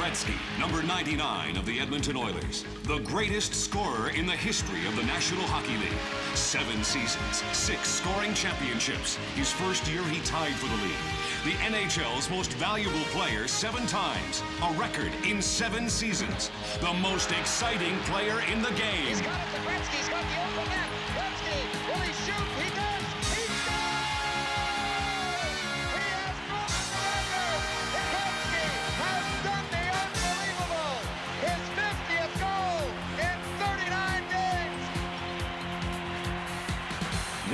Gretzky, number 99 of the Edmonton Oilers, the greatest scorer in the history of the National Hockey League. 7 seasons, 6 scoring championships. His first year, he tied for the league. The NHL's most valuable player 7 times, a record in 7 seasons. The most exciting player in the game. He's got it to Gretzky. He's got the open net. Gretzky, will he shoot? He does. He scores! He has broken the record. Gretzky has done the unbelievable. His 50th goal in 39 games.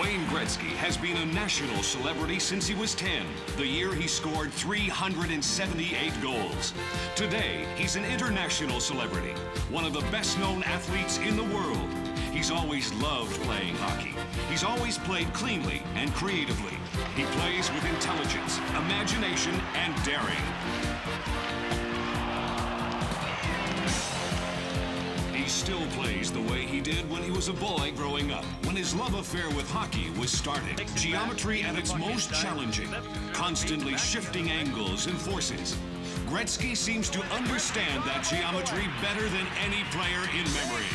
Wayne Gretzky has been a national celebrity since he was 10, the year he scored 378 goals. Today, he's an international celebrity, one of the best-known athletes in the world. He's always loved playing hockey. He's always played cleanly and creatively. He plays with intelligence, imagination, and daring. He still plays the way he did when he was a boy growing up, when his love affair with hockey was started. Geometry at its most challenging, constantly shifting angles and forces. Gretzky seems to understand that geometry better than any player in memory.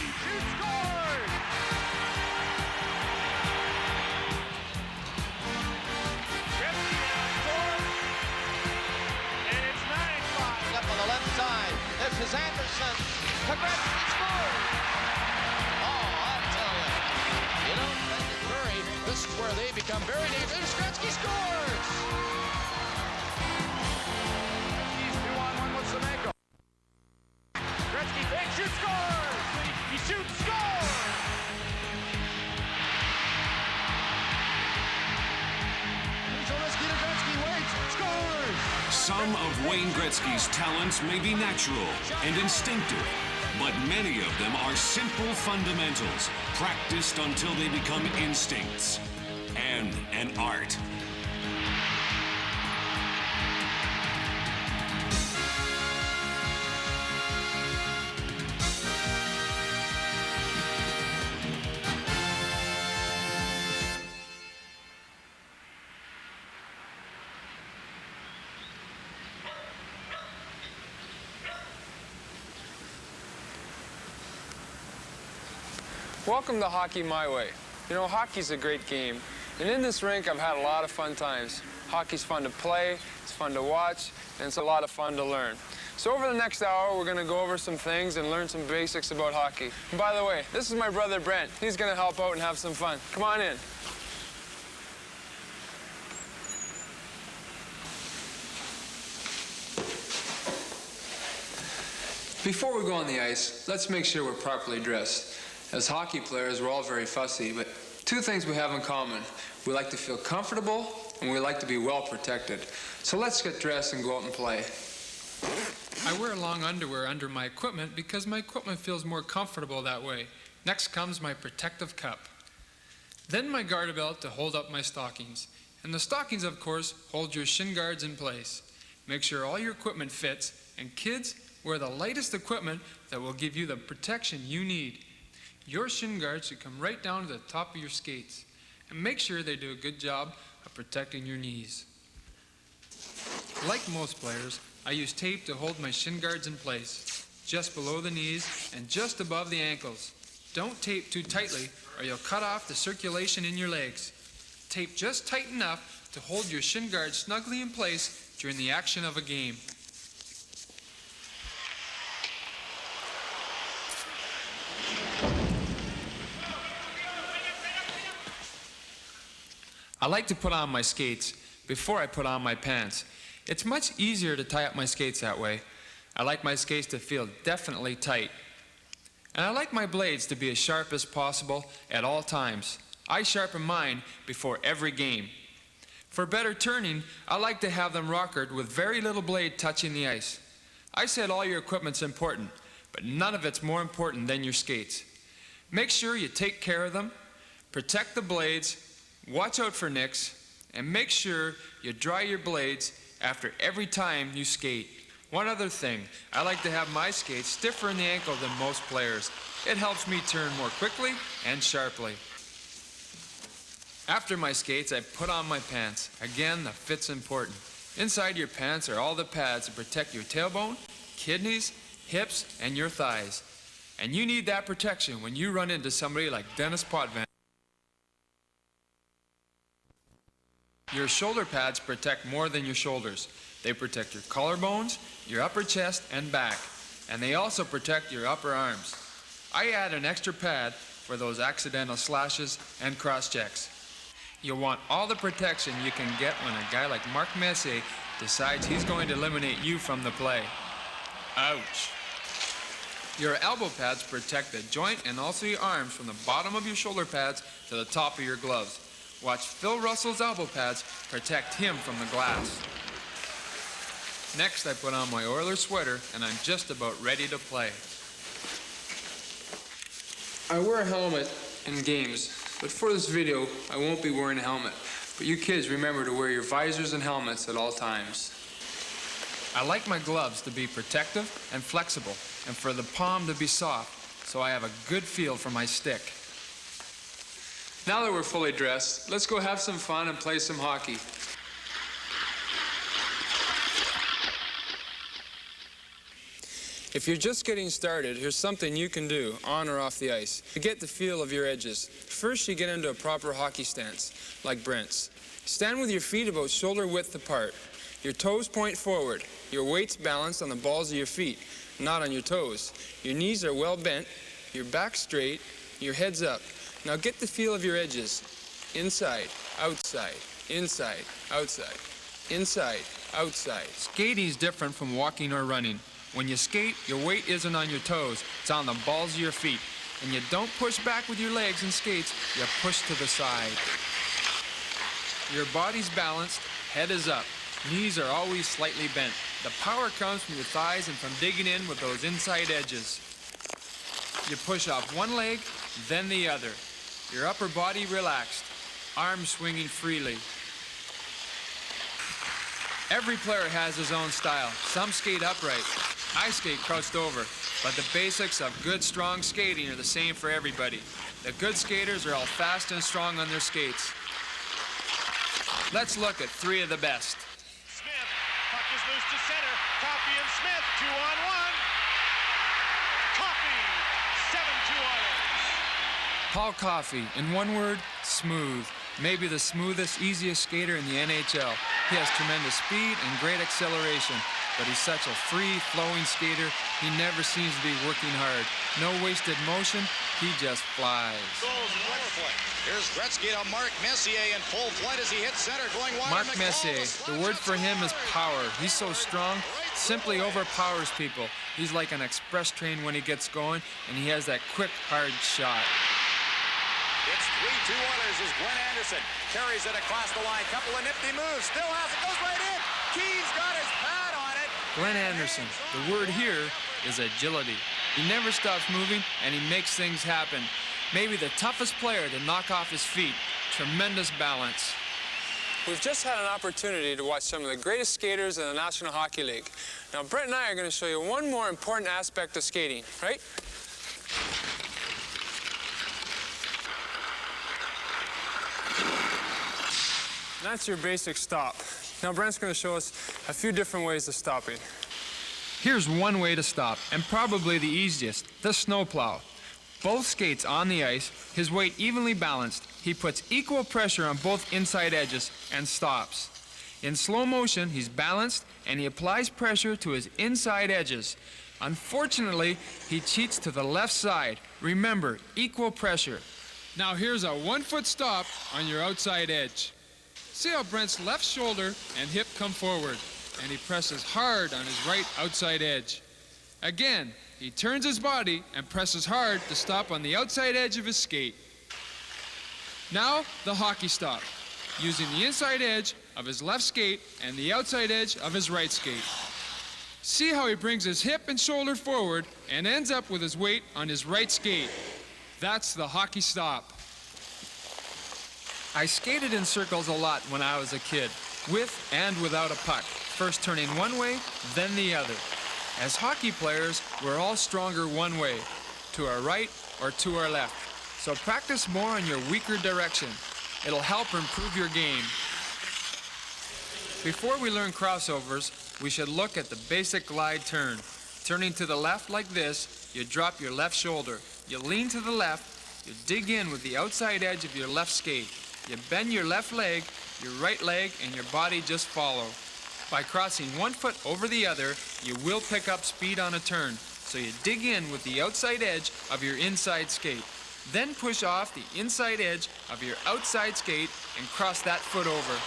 Up on the left side. This is Anderson. To Gretzky scores. Oh, I tell you. You don't make it hurry. This is where they become very dangerous. Gretzky scores. He's 2-on-1 with Semenko. Gretzky fakes, shoots, scores. He shoots, scores. Gretzky to Gretzky, waits, scores. Some of Wayne Gretzky's talents may be natural and instinctive, but many of them are simple fundamentals, practiced until they become instincts and an art. Welcome to Hockey My Way. You know, hockey's a great game, and in this rink I've had a lot of fun times. Hockey's fun to play, it's fun to watch, and it's a lot of fun to learn. So over the next hour, we're going to go over some things and learn some basics about hockey. And by the way, this is my brother Brent. He's going to help out and have some fun. Come on in. Before we go on the ice, let's make sure we're properly dressed. As hockey players, we're all very fussy, but 2 things we have in common. We like to feel comfortable, and we like to be well protected. So let's get dressed and go out and play. I wear long underwear under my equipment because my equipment feels more comfortable that way. Next comes my protective cup. Then my garter belt to hold up my stockings. And the stockings, of course, hold your shin guards in place. Make sure all your equipment fits, and kids, wear the lightest equipment that will give you the protection you need. Your shin guards should come right down to the top of your skates, and make sure they do a good job of protecting your knees. Like most players, I use tape to hold my shin guards in place, just below the knees and just above the ankles. Don't tape too tightly or you'll cut off the circulation in your legs. Tape just tight enough to hold your shin guards snugly in place during the action of a game. I like to put on my skates before I put on my pants. It's much easier to tie up my skates that way. I like my skates to feel definitely tight. And I like my blades to be as sharp as possible at all times. I sharpen mine before every game. For better turning, I like to have them rockered with very little blade touching the ice. I said all your equipment's important, but none of it's more important than your skates. Make sure you take care of them, protect the blades, watch out for nicks, and make sure you dry your blades after every time you skate. One other thing, I like to have my skates stiffer in the ankle than most players. It helps me turn more quickly and sharply. After my skates, I put on my pants. Again, the fit's important. Inside your pants are all the pads to protect your tailbone, kidneys, hips, and your thighs. And you need that protection when you run into somebody like Dennis Potvin. Your shoulder pads protect more than your shoulders. They protect your collarbones, your upper chest, and back. And they also protect your upper arms. I add an extra pad for those accidental slashes and cross-checks. You'll want all the protection you can get when a guy like Mark Messier decides he's going to eliminate you from the play. Ouch. Your elbow pads protect the joint and also your arms from the bottom of your shoulder pads to the top of your gloves. Watch Phil Russell's elbow pads protect him from the glass. Next, I put on my Oilers sweater, and I'm just about ready to play. I wear a helmet in games, but for this video, I won't be wearing a helmet. But you kids remember to wear your visors and helmets at all times. I like my gloves to be protective and flexible, and for the palm to be soft, so I have a good feel for my stick. Now that we're fully dressed, let's go have some fun and play some hockey. If you're just getting started, here's something you can do, on or off the ice, to get the feel of your edges. First, you get into a proper hockey stance, like Brent's. Stand with your feet about shoulder width apart. Your toes point forward. Your weight's balanced on the balls of your feet, not on your toes. Your knees are well bent, your back straight, your head's up. Now get the feel of your edges. Inside, outside, inside, outside, inside, outside. Skating's different from walking or running. When you skate, your weight isn't on your toes, it's on the balls of your feet. And you don't push back with your legs in skates, you push to the side. Your body's balanced, head is up, knees are always slightly bent. The power comes from your thighs and from digging in with those inside edges. You push off one leg, then the other. Your upper body relaxed, arms swinging freely. Every player has his own style. Some skate upright. I skate crouched over, but the basics of good, strong skating are the same for everybody. The good skaters are all fast and strong on their skates. Let's look at three of the best. Smith, puck is loose to center. Coffey and Smith, 2-on-1. Coffey, 7-2 Oilers. Paul Coffey, in one word, smooth. Maybe the smoothest, easiest skater in the NHL. He has tremendous speed and great acceleration, but he's such a free-flowing skater, he never seems to be working hard. No wasted motion, he just flies. Goals in power play. Here's Gretzky to Mark Messier in full flight as he hits center, going wide. Mark Messier, the word for him is power. He's so strong, simply overpowers people. He's like an express train when he gets going, and he has that quick, hard shot. It's 3-2 Oilers as Glenn Anderson carries it across the line. Couple of nifty moves. Still has it. Goes right in. Key's got his pad on it. Glenn Anderson, the word here is agility. He never stops moving, and he makes things happen. Maybe the toughest player to knock off his feet. Tremendous balance. We've just had an opportunity to watch some of the greatest skaters in the National Hockey League. Now, Brent and I are going to show you one more important aspect of skating, right? That's your basic stop. Now Brent's going to show us a few different ways of stopping. Here's one way to stop, and probably the easiest, the snowplow. Both skates on the ice, his weight evenly balanced. He puts equal pressure on both inside edges and stops. In slow motion, he's balanced, and he applies pressure to his inside edges. Unfortunately, he cheats to the left side. Remember, equal pressure. Now here's a 1-foot stop on your outside edge. See how Brent's left shoulder and hip come forward, and he presses hard on his right outside edge. Again, he turns his body and presses hard to stop on the outside edge of his skate. Now, the hockey stop, using the inside edge of his left skate and the outside edge of his right skate. See how he brings his hip and shoulder forward and ends up with his weight on his right skate. That's the hockey stop. I skated in circles a lot when I was a kid, with and without a puck, first turning one way, then the other. As hockey players, we're all stronger one way, to our right or to our left. So practice more on your weaker direction. It'll help improve your game. Before we learn crossovers, we should look at the basic glide turn. Turning to the left like this, you drop your left shoulder. You lean to the left, you dig in with the outside edge of your left skate. You bend your left leg, your right leg, and your body just follow. By crossing one foot over the other, you will pick up speed on a turn. So you dig in with the outside edge of your inside skate. Then push off the inside edge of your outside skate and cross that foot over.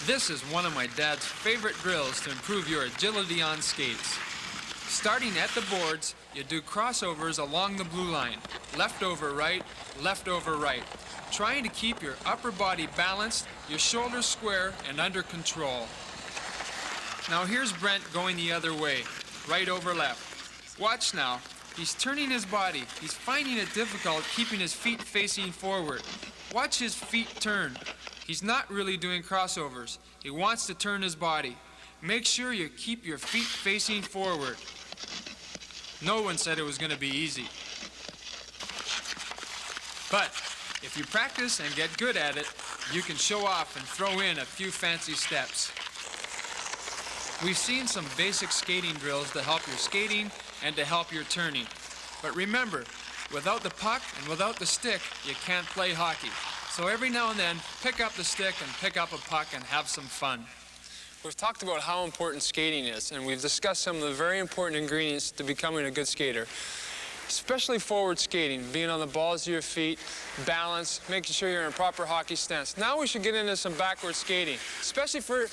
This is one of my dad's favorite drills to improve your agility on skates. Starting at the boards, you do crossovers along the blue line. Left over right, trying to keep your upper body balanced, your shoulders square and under control. Now here's Brent going the other way, right over left. Watch now, he's turning his body. He's finding it difficult keeping his feet facing forward. Watch his feet turn. He's not really doing crossovers. He wants to turn his body. Make sure you keep your feet facing forward. No one said it was going to be easy. But if you practice and get good at it, you can show off and throw in a few fancy steps. We've seen some basic skating drills to help your skating and to help your turning. But remember, without the puck and without the stick, you can't play hockey. So every now and then, pick up the stick and pick up a puck and have some fun. We've talked about how important skating is, and we've discussed some of the very important ingredients to becoming a good skater. Especially forward skating, being on the balls of your feet, balance, making sure you're in a proper hockey stance. Now we should get into some backward skating, especially for,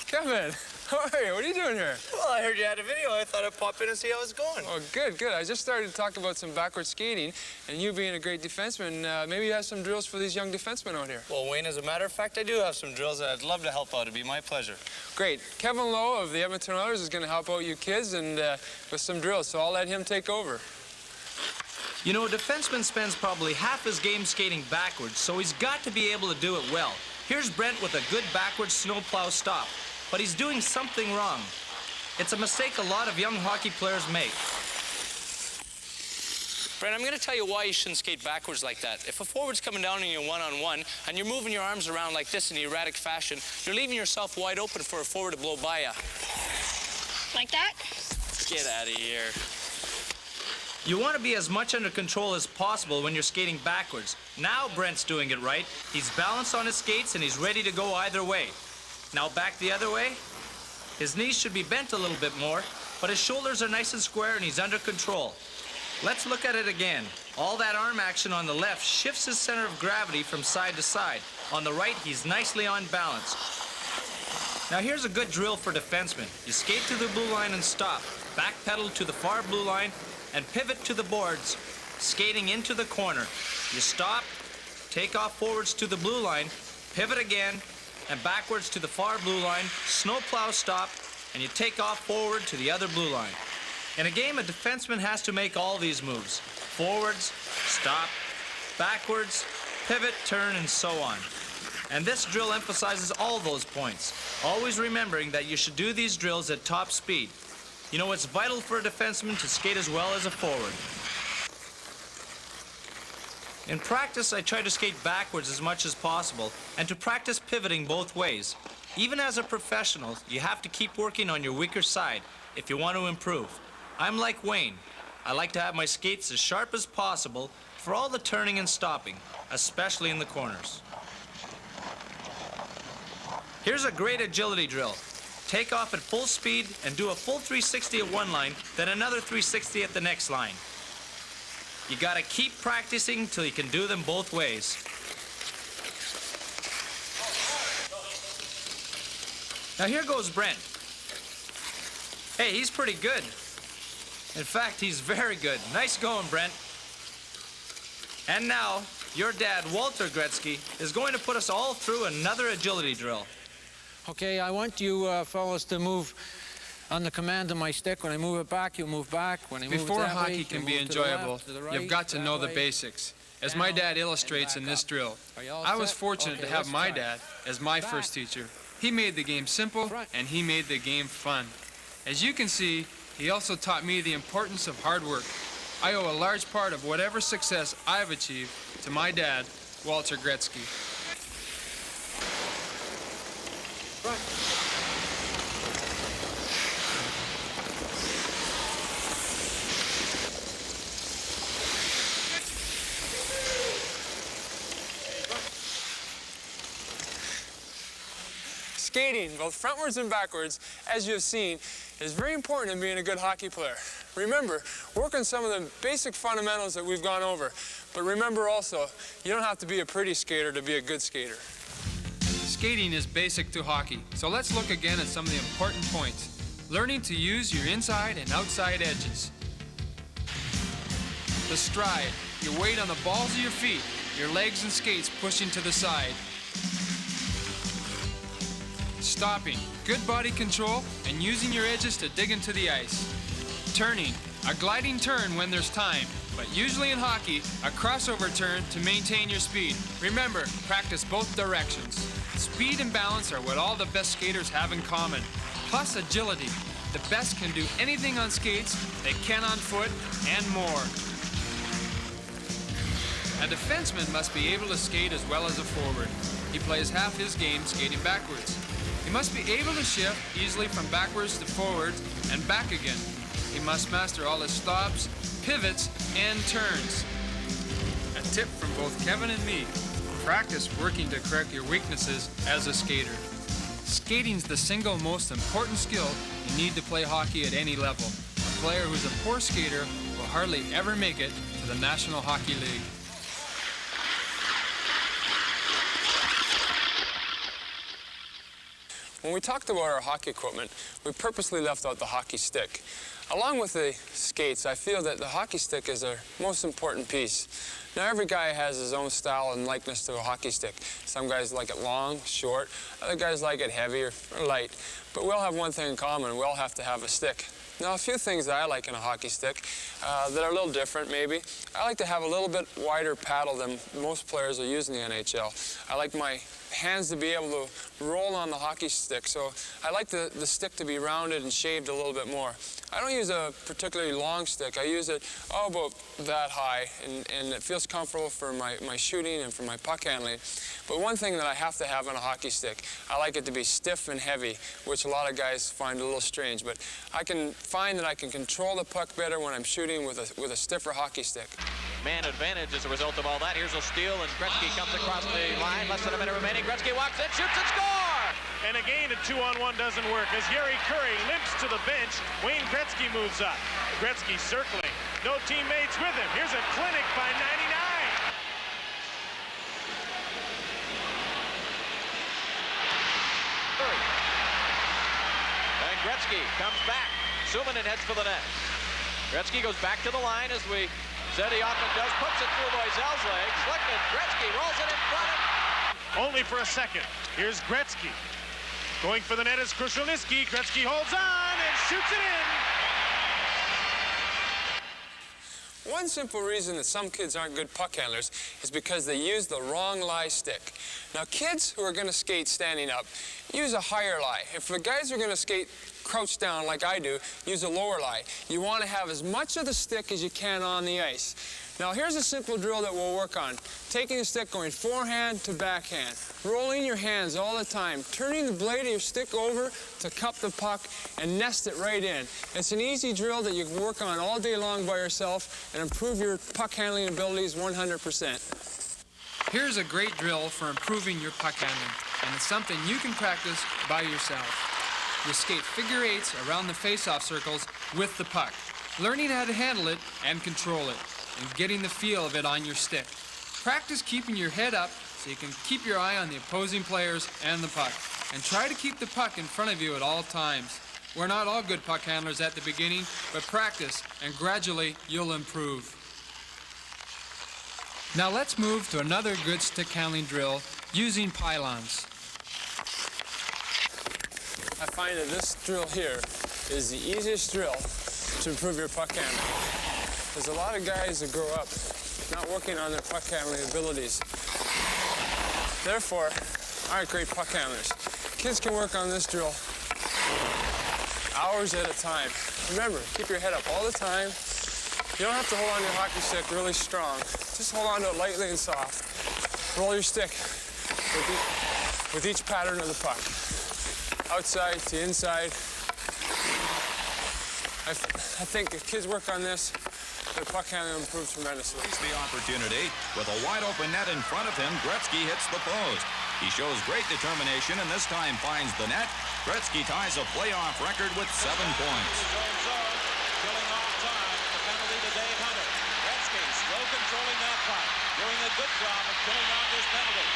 Kevin, how are you? What are you doing here? Well, I heard you had a video. I thought I'd pop in and see how it's going. Oh, good, good. I just started to talk about some backward skating, and you being a great defenseman, maybe you have some drills for these young defensemen out here. Well, Wayne, as a matter of fact, I do have some drills that I'd love to help out. It'd be my pleasure. Great. Kevin Lowe of the Edmonton Oilers is going to help out you kids and with some drills, so I'll let him take over. You know, a defenseman spends probably half his game skating backwards, so he's got to be able to do it well. Here's Brent with a good backwards snowplow stop, but he's doing something wrong. It's a mistake a lot of young hockey players make. Brent, I'm going to tell you why you shouldn't skate backwards like that. If a forward's coming down on you one-on-one, and you're moving your arms around like this in erratic fashion, you're leaving yourself wide open for a forward to blow by you. Like that? Get out of here. You want to be as much under control as possible when you're skating backwards. Now Brent's doing it right. He's balanced on his skates and he's ready to go either way. Now back the other way. His knees should be bent a little bit more, but his shoulders are nice and square and he's under control. Let's look at it again. All that arm action on the left shifts his center of gravity from side to side. On the right, he's nicely on balance. Now here's a good drill for defensemen. You skate to the blue line and stop. Backpedal to the far blue line and pivot to the boards, skating into the corner. You stop, take off forwards to the blue line, pivot again, and backwards to the far blue line, snowplow stop, and you take off forward to the other blue line. In a game, a defenseman has to make all these moves. Forwards, stop, backwards, pivot, turn, and so on. And this drill emphasizes all those points, always remembering that you should do these drills at top speed. You know, it's vital for a defenseman to skate as well as a forward. In practice, I try to skate backwards as much as possible and to practice pivoting both ways. Even as a professional, you have to keep working on your weaker side if you want to improve. I'm like Wayne. I like to have my skates as sharp as possible for all the turning and stopping, especially in the corners. Here's a great agility drill. Take off at full speed and do a full 360 at one line, then another 360 at the next line. You gotta keep practicing till you can do them both ways. Now here goes Brent. Hey, he's pretty good. In fact, he's very good. Nice going, Brent. And now, your dad, Walter Gretzky, is going to put us all through another agility drill. Okay, I want you fellas to move on the command of my stick. When I move it back, you move back. When I move Before it that hockey way, can you be move to the enjoyable, left, to the right, you've got to that know the way, basics. As down, my dad and illustrates in back this up. drill, Are you all I was set? fortunate Okay, to have let's my try. dad as my Back. first teacher. He made the game simple Front. and he made the game fun. As you can see, he also taught me the importance of hard work. I owe a large part of whatever success I've achieved to my dad, Walter Gretzky. Skating, both frontwards and backwards, as you have seen, is very important in being a good hockey player. Remember, work on some of the basic fundamentals that we've gone over. But remember also, you don't have to be a pretty skater to be a good skater. Skating is basic to hockey, so let's look again at some of the important points. Learning to use your inside and outside edges. The stride, your weight on the balls of your feet, your legs and skates pushing to the side. Stopping, good body control, and using your edges to dig into the ice. Turning, a gliding turn when there's time, but usually in hockey, a crossover turn to maintain your speed. Remember, practice both directions. Speed and balance are what all the best skaters have in common. Plus agility. The best can do anything on skates they can on foot and more. A defenseman must be able to skate as well as a forward. He plays half his game skating backwards. He must be able to shift easily from backwards to forwards and back again. He must master all his stops, pivots, and turns. A tip from both Kevin and me: practice working to correct your weaknesses as a skater. Skating's the single most important skill you need to play hockey at any level. A player who's a poor skater will hardly ever make it to the National Hockey League. When we talked about our hockey equipment, we purposely left out the hockey stick. Along with the skates, I feel that the hockey stick is our most important piece. Now, every guy has his own style and likeness to a hockey stick. Some guys like it long, short. Other guys like it heavy or light. But we all have one thing in common: we all have to have a stick. Now, a few things that I like in a hockey stick that are a little different, maybe. I like to have a little bit wider paddle than most players are using in the NHL. I like my hands to be able to roll on the hockey stick, so I like the stick to be rounded and shaved a little bit more. I don't use a particularly long stick. I use it about that high, and it feels comfortable for my shooting and for my puck handling. But one thing that I have to have on a hockey stick, I like it to be stiff and heavy, which a lot of guys find a little strange. But I can find that I can control the puck better when I'm shooting with a stiffer hockey stick. Man advantage as a result of all that. Here's a steal, and Gretzky comes across the line. Less than a minute remaining. Gretzky walks in, shoots, and score! And again, a 2-on-1 doesn't work as Yuri Curry limps to the bench. Wayne Gretzky moves up. Gretzky circling. No teammates with him. Here's a clinic by 99. And Gretzky comes back. Suominen heads for the net. Gretzky goes back to the line, as we said he often does. Puts it through Loisel's legs. Look at Gretzky, rolls it in front of him. Only for a second. Here's Gretzky. Going for the net is Krushelnyski. Gretzky holds on and shoots it in. One simple reason that some kids aren't good puck handlers is because they use the wrong lie stick. Now, kids who are going to skate standing up use a higher lie. If the guys are going to skate crouched down like I do, use a lower lie. You want to have as much of the stick as you can on the ice. Now, here's a simple drill that we'll work on. Taking the stick, going forehand to backhand. Rolling your hands all the time. Turning the blade of your stick over to cup the puck and nest it right in. It's an easy drill that you can work on all day long by yourself and improve your puck handling abilities 100%. Here's a great drill for improving your puck handling, and it's something you can practice by yourself. You skate figure eights around the face-off circles with the puck, learning how to handle it and control it, and getting the feel of it on your stick. Practice keeping your head up so you can keep your eye on the opposing players and the puck, and try to keep the puck in front of you at all times. We're not all good puck handlers at the beginning, but practice, and gradually you'll improve. Now let's move to another good stick handling drill using pylons. I find that this drill here is the easiest drill to improve your puck handling. There's a lot of guys that grow up not working on their puck handling abilities. Therefore, aren't great puck handlers. Kids can work on this drill hours at a time. Remember, keep your head up all the time. You don't have to hold on to your hockey stick really strong. Just hold on to it lightly and soft. Roll your stick with each pattern of the puck. Outside to inside. I think if kids work on this, their puck handling will improve tremendously. The opportunity. With a wide open net in front of him, Gretzky hits the post. He shows great determination and this time finds the net. Gretzky ties a playoff record with 7 points. Killing off time. The penalty to Dave Hunter. Gretzky slow controlling that puck. Doing a good job of killing off this penalty.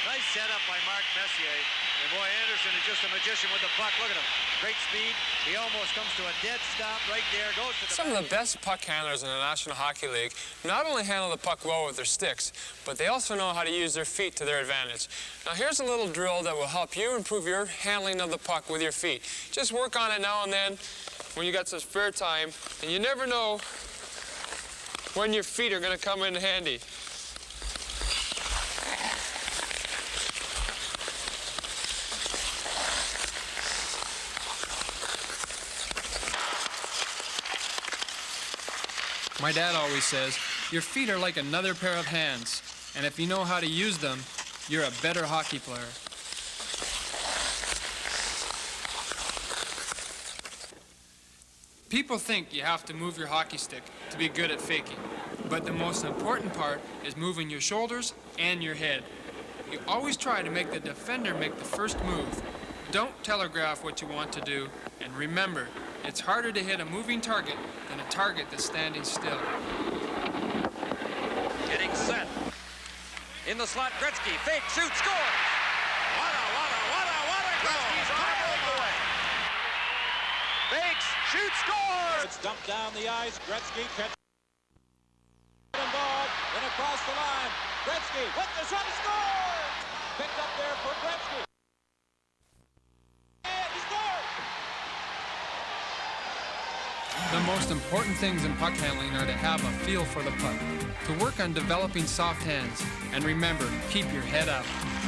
Nice setup by Mark Messier. And boy, Anderson is just a magician with the puck. Look at him. Great speed. He almost comes to a dead stop right there. Goes to the Some of the best puck handlers in the National Hockey League not only handle the puck well with their sticks, but they also know how to use their feet to their advantage. Now here's a little drill that will help you improve your handling of the puck with your feet. Just work on it now and then when you got some spare time, and you never know when your feet are going to come in handy. My dad always says, your feet are like another pair of hands, and if you know how to use them, you're a better hockey player. People think you have to move your hockey stick to be good at faking, but the most important part is moving your shoulders and your head. You always try to make the defender make the first move. Don't telegraph what you want to do, and remember, it's harder to hit a moving target than a target that's standing still. Getting set. In the slot, Gretzky. Fake, shoot, score! What a goal! Gretzky's on a breakaway. Fakes, shoot, scores! It's dumped down the ice. Gretzky catches involved. Then across the line. Gretzky with the shot, scores! Picked up there for Gretzky. And he scored! The most important things in puck handling are to have a feel for the puck, to work on developing soft hands, and remember, keep your head up.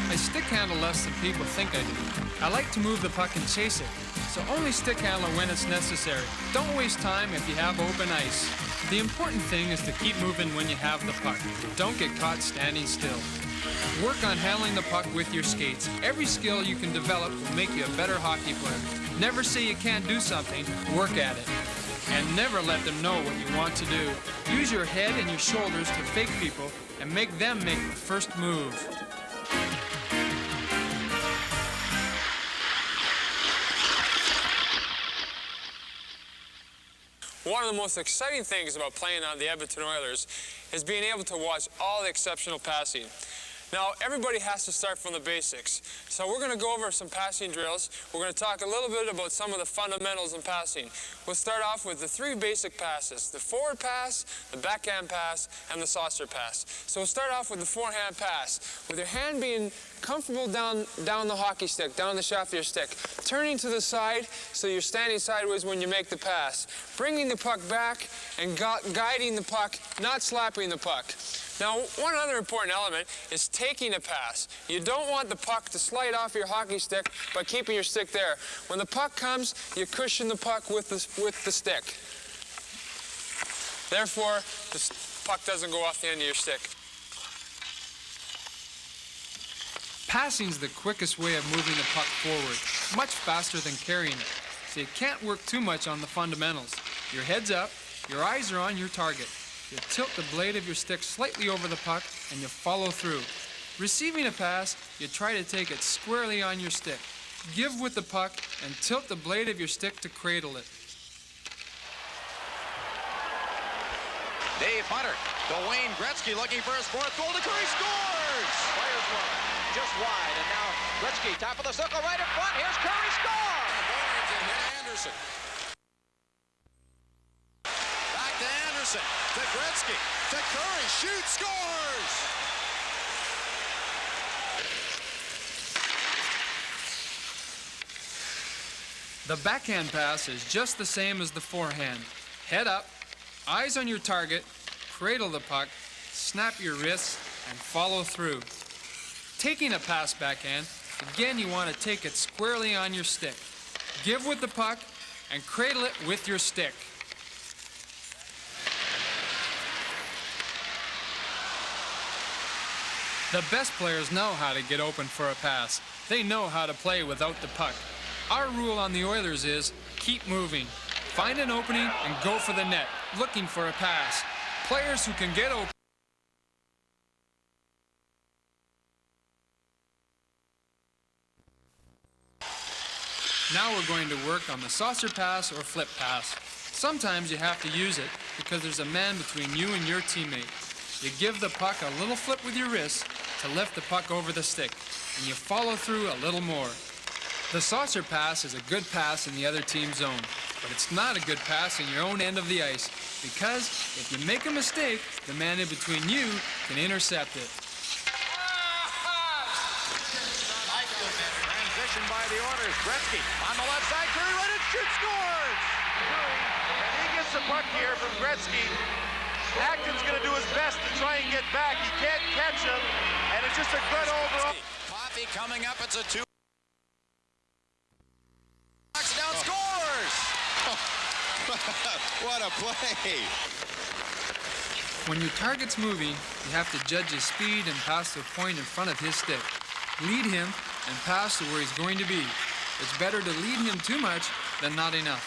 I stick handle less than people think I do. I like to move the puck and chase it, so only stick handle when it's necessary. Don't waste time if you have open ice. The important thing is to keep moving when you have the puck. Don't get caught standing still. Work on handling the puck with your skates. Every skill you can develop will make you a better hockey player. Never say you can't do something, work at it. And never let them know what you want to do. Use your head and your shoulders to fake people and make them make the first move. One of the most exciting things about playing on the Edmonton Oilers is being able to watch all the exceptional passing. Now, everybody has to start from the basics. So we're going to go over some passing drills. We're going to talk a little bit about some of the fundamentals in passing. We'll start off with the 3 basic passes: the forward pass, the backhand pass, and the saucer pass. So we'll start off with the forehand pass, with your hand being comfortable down the hockey stick, down the shaft of your stick. Turning to the side so you're standing sideways when you make the pass. Bringing the puck back and guiding the puck, not slapping the puck. Now, one other important element is taking a pass. You don't want the puck to slide off your hockey stick by keeping your stick there. When the puck comes, you cushion the puck with the stick. Therefore, the puck doesn't go off the end of your stick. Passing's the quickest way of moving the puck forward, much faster than carrying it. So you can't work too much on the fundamentals. Your head's up, your eyes are on your target. You tilt the blade of your stick slightly over the puck, and you follow through. Receiving a pass, you try to take it squarely on your stick. Give with the puck, and tilt the blade of your stick to cradle it. Dave Hunter to Wayne Gretzky looking for his 4th goal. To Curry, scores! Fires one. Just wide. And now Gretzky, top of the circle, right in front. Here's Curry, score! Barnes and hit Anderson. Back to Anderson. To Gretzky. To Curry. Shoot, scores! The backhand pass is just the same as the forehand. Head up, eyes on your target, cradle the puck, snap your wrists, and follow through. Taking a pass backhand, again you want to take it squarely on your stick. Give with the puck and cradle it with your stick. The best players know how to get open for a pass. They know how to play without the puck. Our rule on the Oilers is keep moving. Find an opening and go for the net, looking for a pass. Players who can get open Now we're going to work on the saucer pass or flip pass. Sometimes you have to use it because there's a man between you and your teammate. You give the puck a little flip with your wrist to lift the puck over the stick, and you follow through a little more. The saucer pass is a good pass in the other team's zone, but it's not a good pass in your own end of the ice because if you make a mistake, the man in between you can intercept it. Transition by the Oilers. Gretzky on the left side. Curry let it shoot, scores! Curry, and he gets the puck here from Gretzky. Acton's going to do his best to try and get back. He can't catch him, and it's just a good overall. Coffey coming up. It's a 2. Knocks down, scores! What a play! When your target's moving, you have to judge his speed and pass to a point in front of his stick. Lead him and pass to where he's going to be. It's better to lead him too much than not enough.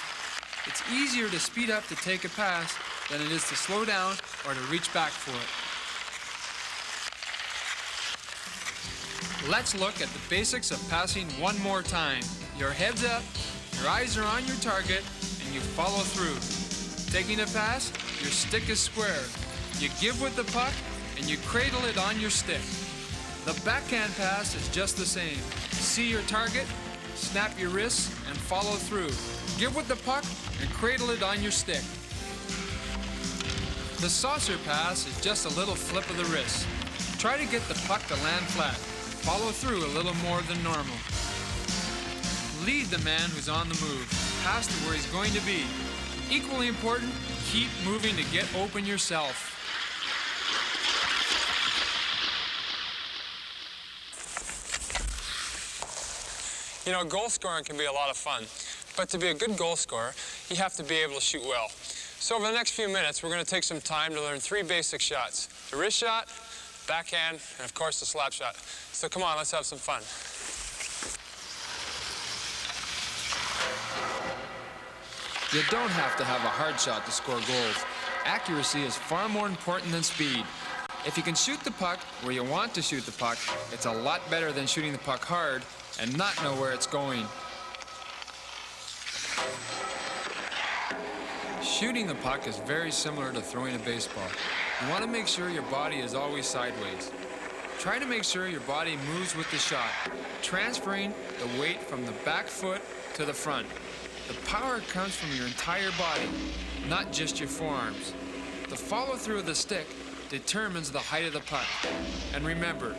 It's easier to speed up to take a pass than it is to slow down or to reach back for it. Let's look at the basics of passing one more time. Your head's up, your eyes are on your target, and you follow through. Taking a pass, your stick is square. You give with the puck, and you cradle it on your stick. The backhand pass is just the same. See your target, snap your wrists, and follow through. Give with the puck and cradle it on your stick. The saucer pass is just a little flip of the wrist. Try to get the puck to land flat. Follow through a little more than normal. Lead the man who's on the move. Pass to where he's going to be. Equally important, keep moving to get open yourself. You know, goal scoring can be a lot of fun, but to be a good goal scorer, you have to be able to shoot well. So over the next few minutes, we're going to take some time to learn 3 basic shots. The wrist shot, backhand, and of course the slap shot. So come on, let's have some fun. You don't have to have a hard shot to score goals. Accuracy is far more important than speed. If you can shoot the puck where you want to shoot the puck, it's a lot better than shooting the puck hard and not know where it's going. Shooting the puck is very similar to throwing a baseball. You want to make sure your body is always sideways. Try to make sure your body moves with the shot, transferring the weight from the back foot to the front. The power comes from your entire body, not just your forearms. The follow-through of the stick determines the height of the puck. And remember,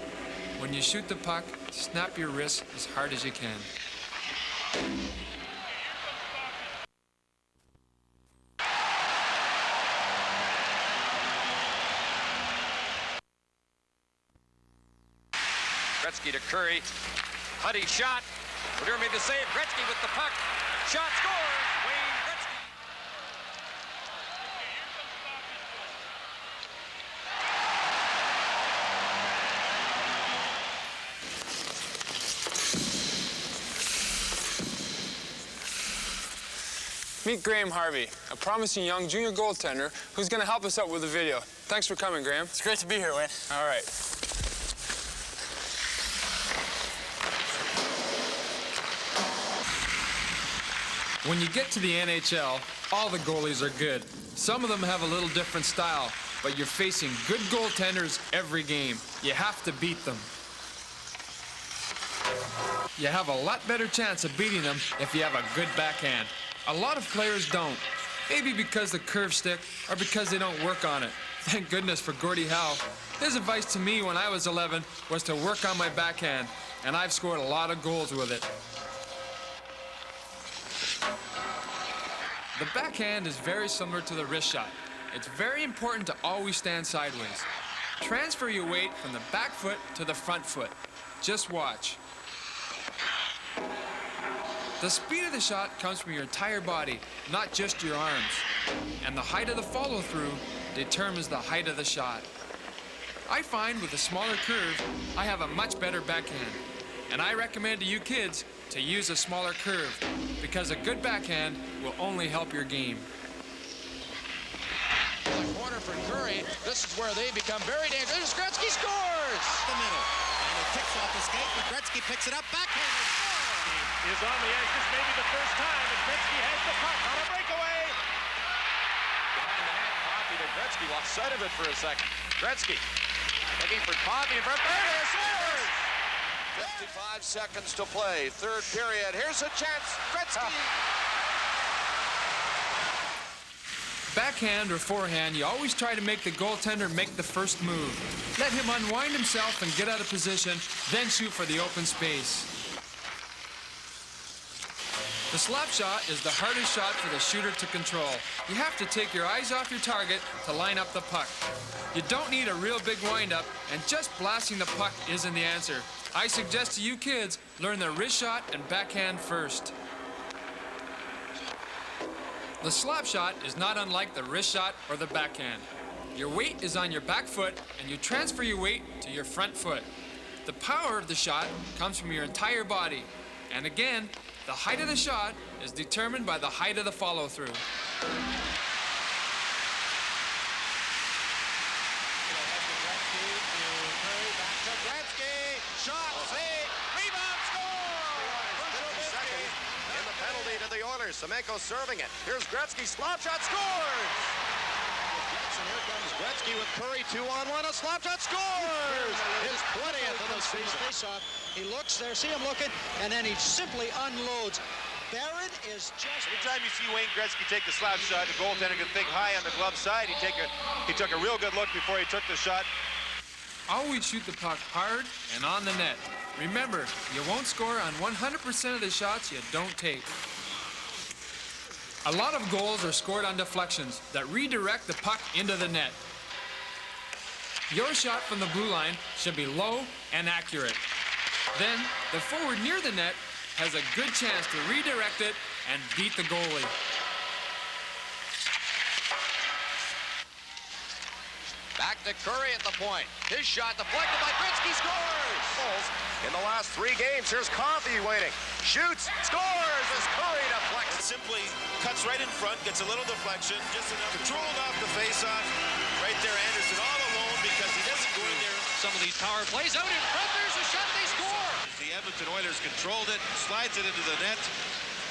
when you shoot the puck, snap your wrist as hard as you can. Gretzky to Curry. Huddy shot. Brodeur made the save. Gretzky with the puck. Shot scores. Wayne Gretzky. Meet Graham Harvey, a promising young junior goaltender who's going to help us out with the video. Thanks for coming, Graham. It's great to be here, Wayne. All right. When you get to the NHL, all the goalies are good. Some of them have a little different style, but you're facing good goaltenders every game. You have to beat them. You have a lot better chance of beating them if you have a good backhand. A lot of players don't. Maybe because the curve stick or because they don't work on it. Thank goodness for Gordie Howe. His advice to me when I was 11 was to work on my backhand, and I've scored a lot of goals with it. The backhand is very similar to the wrist shot. It's very important to always stand sideways. Transfer your weight from the back foot to the front foot. Just watch. The speed of the shot comes from your entire body, not just your arms. And the height of the follow-through determines the height of the shot. I find with a smaller curve, I have a much better backhand. And I recommend to you kids to use a smaller curve because a good backhand will only help your game. The corner for Curry. This is where they become very dangerous. Gretzky scores! The middle. And it kicks off the skate, but Gretzky picks it up. Backhander scores! is on the ice. This may be the first time that Gretzky has the puck on a breakaway. Behind the net, Coffey to Gretzky. Lost sight of it for a second. Gretzky looking for Coffey in front. There it is. Scores! 55 seconds to play. Third period. Here's a chance. Gretzky. Backhand or forehand, you always try to make the goaltender make the first move. Let him unwind himself and get out of position, then shoot for the open space. The slap shot is the hardest shot for the shooter to control. You have to take your eyes off your target to line up the puck. You don't need a real big windup, and just blasting the puck isn't the answer. I suggest to you kids, learn the wrist shot and backhand first. The slap shot is not unlike the wrist shot or the backhand. Your weight is on your back foot, and you transfer your weight to your front foot. The power of the shot comes from your entire body. And again, the height of the shot is determined by the height of the follow-through. Gretzky, shot, save, rebound, score! In the penalty to the Oilers. Semenko serving it. Here's Gretzky, slap shot, scores! And here comes Gretzky with Curry, 2-on-1, a slap shot, scores! His 20th of the season. Face-off. He looks there, see him looking, and then he simply unloads. Barron is just... Anytime you see Wayne Gretzky take the slap shot, the goaltender can think high on the glove side. He took a real good look before he took the shot. Always shoot the puck hard and on the net. Remember, you won't score on 100% of the shots you don't take. A lot of goals are scored on deflections that redirect the puck into the net. Your shot from the blue line should be low and accurate. Then, the forward near the net has a good chance to redirect it and beat the goalie. Back to Curry at the point. His shot deflected by Gretzky, scores! In the last 3 games, here's Coffey waiting. Shoots, scores as Curry deflects. Simply cuts right in front, gets a little deflection, just enough. Controlled off the face-off. Right there, Anderson all alone because he doesn't go in there. Some of these power plays out in front. There's a shot. They score. The Edmonton Oilers controlled it, slides it into the net.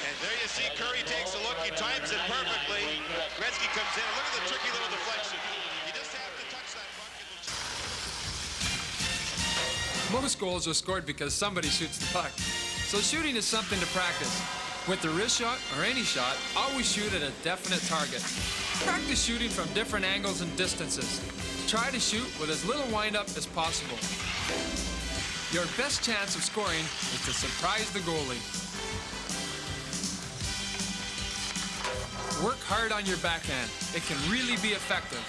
And there you see Curry takes a look. He times it perfectly. Gretzky comes in. Look at the tricky little deflection. You just have to touch that puck. Most goals are scored because somebody shoots the puck. So shooting is something to practice. With the wrist shot or any shot, always shoot at a definite target. Practice shooting from different angles and distances. Try to shoot with as little wind-up as possible. Your best chance of scoring is to surprise the goalie. Work hard on your backhand. It can really be effective.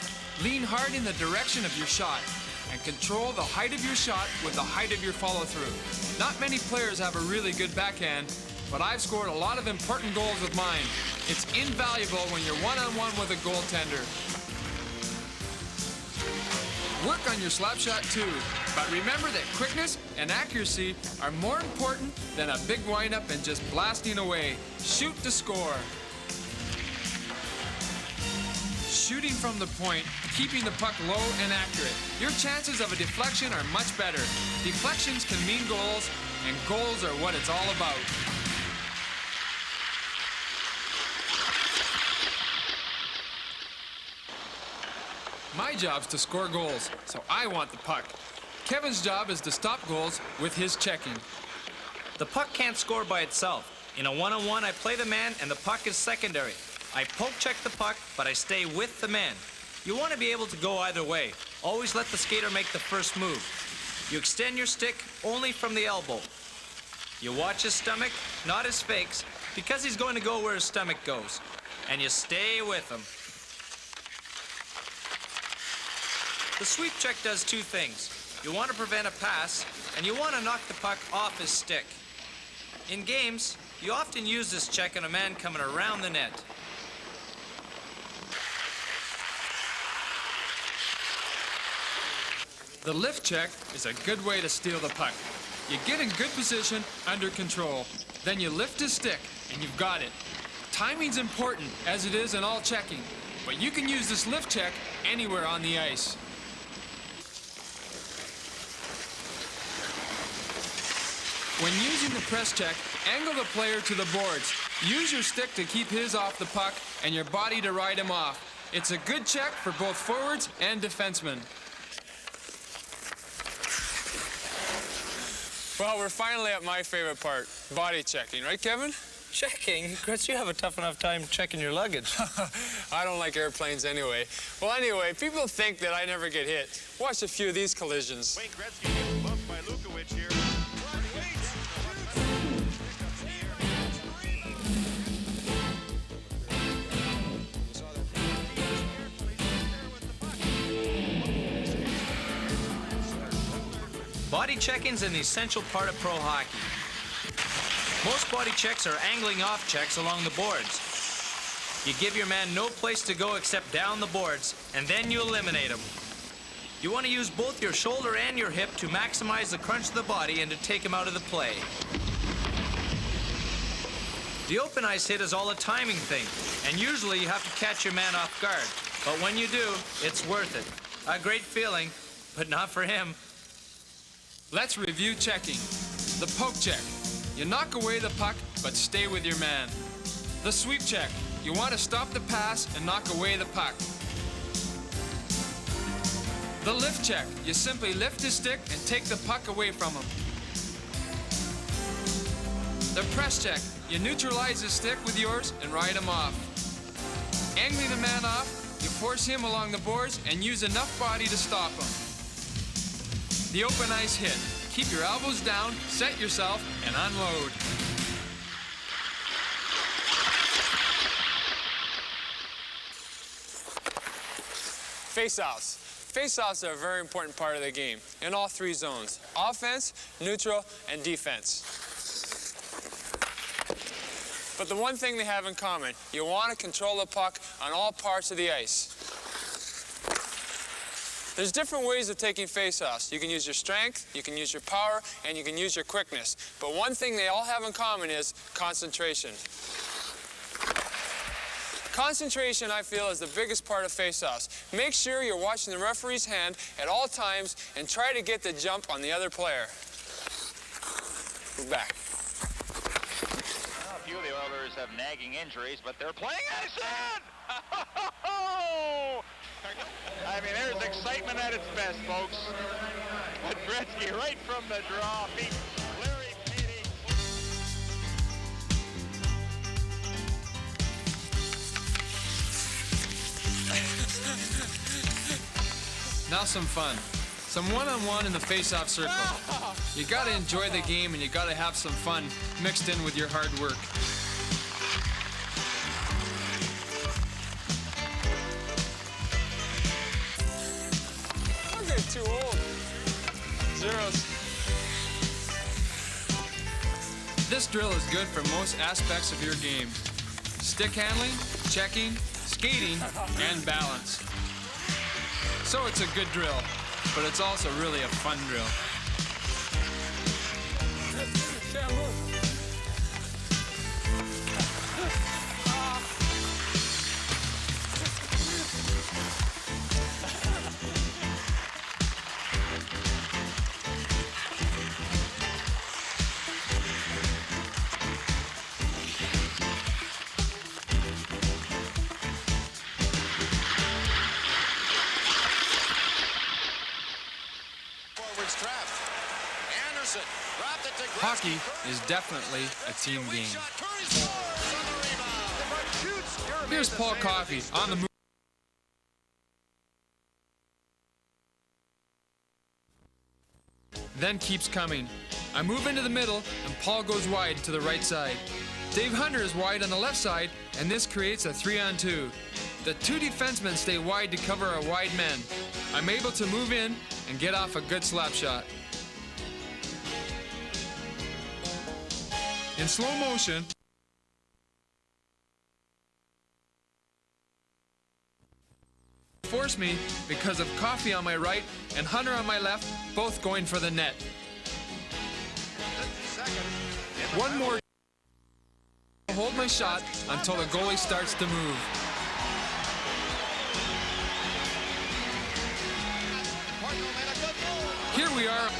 Lean hard in the direction of your shot and control the height of your shot with the height of your follow-through. Not many players have a really good backhand, but I've scored a lot of important goals with mine. It's invaluable when you're one-on-one with a goaltender. Work on your slap shot too, but remember that quickness and accuracy are more important than a big wind-up and just blasting away. Shoot to score. Shooting from the point, keeping the puck low and accurate. Your chances of a deflection are much better. Deflections can mean goals, and goals are what it's all about. My job's to score goals, so I want the puck. Kevin's job is to stop goals with his checking. The puck can't score by itself. In a one-on-one, I play the man, and the puck is secondary. I poke check the puck, but I stay with the man. You want to be able to go either way. Always let the skater make the first move. You extend your stick only from the elbow. You watch his stomach, not his fakes, because he's going to go where his stomach goes. And you stay with him. The sweep check does 2 things. You want to prevent a pass, and you want to knock the puck off his stick. In games, you often use this check on a man coming around the net. The lift check is a good way to steal the puck. You get in good position, under control. Then you lift his stick, and you've got it. Timing's important, as it is in all checking. But you can use this lift check anywhere on the ice. When using the press check, angle the player to the boards. Use your stick to keep his off the puck and your body to ride him off. It's a good check for both forwards and defensemen. Well, we're finally at my favorite part, body checking, right, Kevin? Checking? Chris, you have a tough enough time checking your luggage. I don't like airplanes anyway. Well, anyway, people think that I never get hit. Watch a few of these collisions. Wayne Gretzky gets bumped by Lukowicz here. Body checking's an essential part of pro hockey. Most body checks are angling off checks along the boards. You give your man no place to go except down the boards, and then you eliminate him. You want to use both your shoulder and your hip to maximize the crunch of the body and to take him out of the play. The open ice hit is all a timing thing, and usually you have to catch your man off guard. But when you do, it's worth it. A great feeling, but not for him. Let's review checking. The poke check. You knock away the puck, but stay with your man. The sweep check. You want to stop the pass and knock away the puck. The lift check. You simply lift his stick and take the puck away from him. The press check. You neutralize his stick with yours and ride him off. Angling the man off, you force him along the boards and use enough body to stop him. The open ice hit. Keep your elbows down, set yourself, and unload. Faceoffs. Faceoffs are a very important part of the game in all three zones: offense, neutral, and defense. But the one thing they have in common, you want to control the puck on all parts of the ice. There's different ways of taking faceoffs. You can use your strength, you can use your power, and you can use your quickness. But one thing they all have in common is concentration. Concentration, I feel, is the biggest part of faceoffs. Make sure you're watching the referee's hand at all times and try to get the jump on the other player. We're back. A few of the Oilers have nagging injuries, but they're playing ice in! I mean, there's excitement at its best, folks. But Gretzky right from the draw beat Larry Patey. Now some fun. Some one-on-one in the face-off circle. You gotta enjoy the game and you gotta have some fun mixed in with your hard work. I'm getting too old. Zeros. This drill is good for most aspects of your game. Stick handling, checking, skating, and balance. So it's a good drill, but it's also really a fun drill. Hockey is definitely a team game. Here's Paul Coffey on the move. Then keeps coming. I move into the middle, and Paul goes wide to the right side. Dave Hunter is wide on the left side, and this creates a 3-on-2. The two defensemen stay wide to cover our wide men. I'm able to move in and get off a good slap shot. In slow motion, force me because of Coffey on my right and Hunter on my left, both going for the net. One more. Hold my shot until the goalie starts to move. Here we are.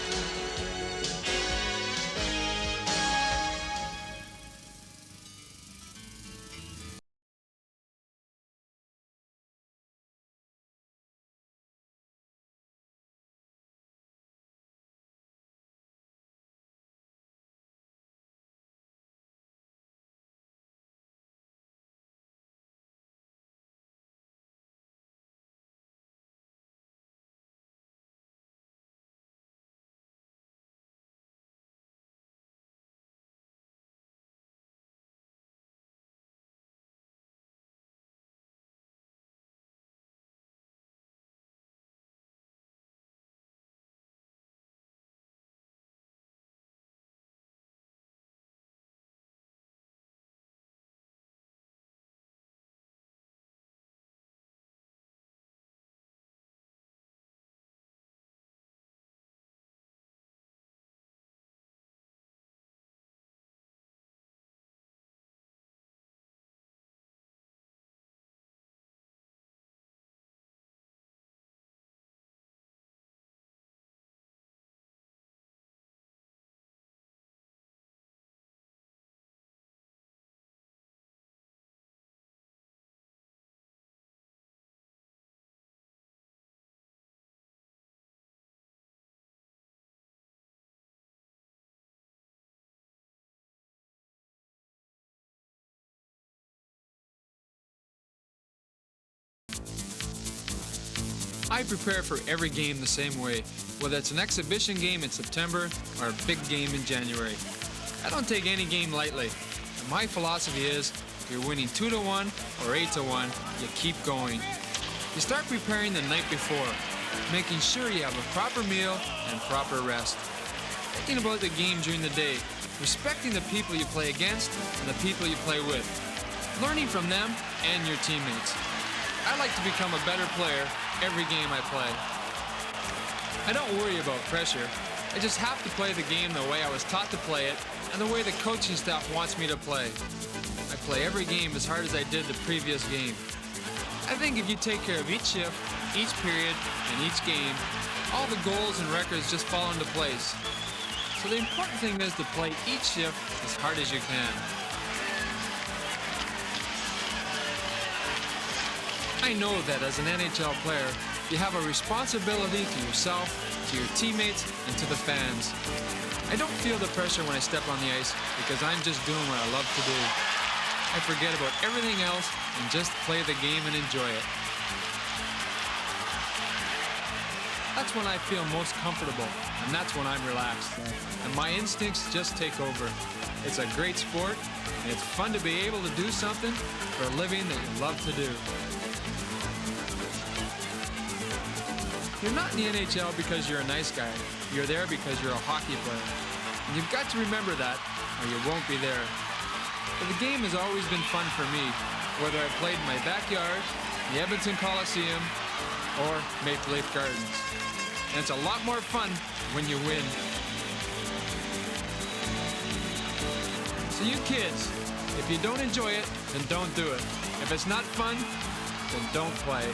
I prepare for every game the same way, whether it's an exhibition game in September or a big game in January. I don't take any game lightly. And my philosophy is, if you're winning 2-1 or 8-1, you keep going. You start preparing the night before, making sure you have a proper meal and proper rest. Thinking about the game during the day, respecting the people you play against and the people you play with, learning from them and your teammates. I like to become a better player every game I play. I don't worry about pressure. I just have to play the game the way I was taught to play it and the way the coaching staff wants me to play. I play every game as hard as I did the previous game. I think if you take care of each shift, each period, and each game, all the goals and records just fall into place. So the important thing is to play each shift as hard as you can. I know that as an NHL player, you have a responsibility to yourself, to your teammates, and to the fans. I don't feel the pressure when I step on the ice because I'm just doing what I love to do. I forget about everything else and just play the game and enjoy it. That's when I feel most comfortable, and that's when I'm relaxed. And my instincts just take over. It's a great sport, and it's fun to be able to do something for a living that you love to do. You're not in the NHL because you're a nice guy. You're there because you're a hockey player. And you've got to remember that, or you won't be there. But the game has always been fun for me, whether I played in my backyard, the Edmonton Coliseum, or Maple Leaf Gardens. And it's a lot more fun when you win. So you kids, if you don't enjoy it, then don't do it. If it's not fun, then don't play.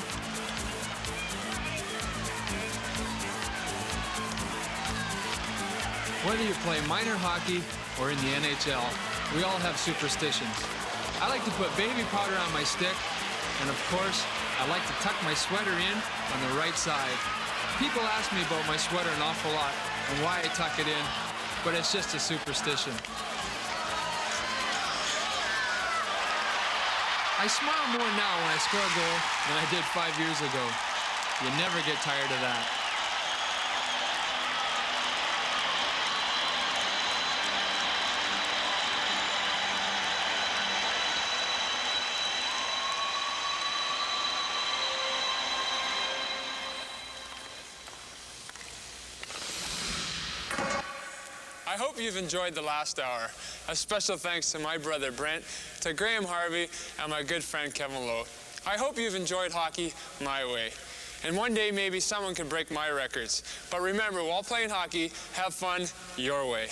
Whether you play minor hockey or in the NHL, we all have superstitions. I like to put baby powder on my stick, and of course, I like to tuck my sweater in on the right side. People ask me about my sweater an awful lot and why I tuck it in, but it's just a superstition. I smile more now when I score a goal than I did 5 years ago. You never get tired of that. I hope you've enjoyed the last hour. A special thanks to my brother Brent, to Graham Harvey, and my good friend Kevin Lowe. I hope you've enjoyed hockey my way. And one day maybe someone can break my records. But remember, while playing hockey, have fun your way.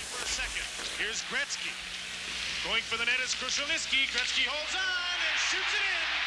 For a second, here's Gretzky. Going for the net is Krushelnyski. Gretzky holds on and shoots it in.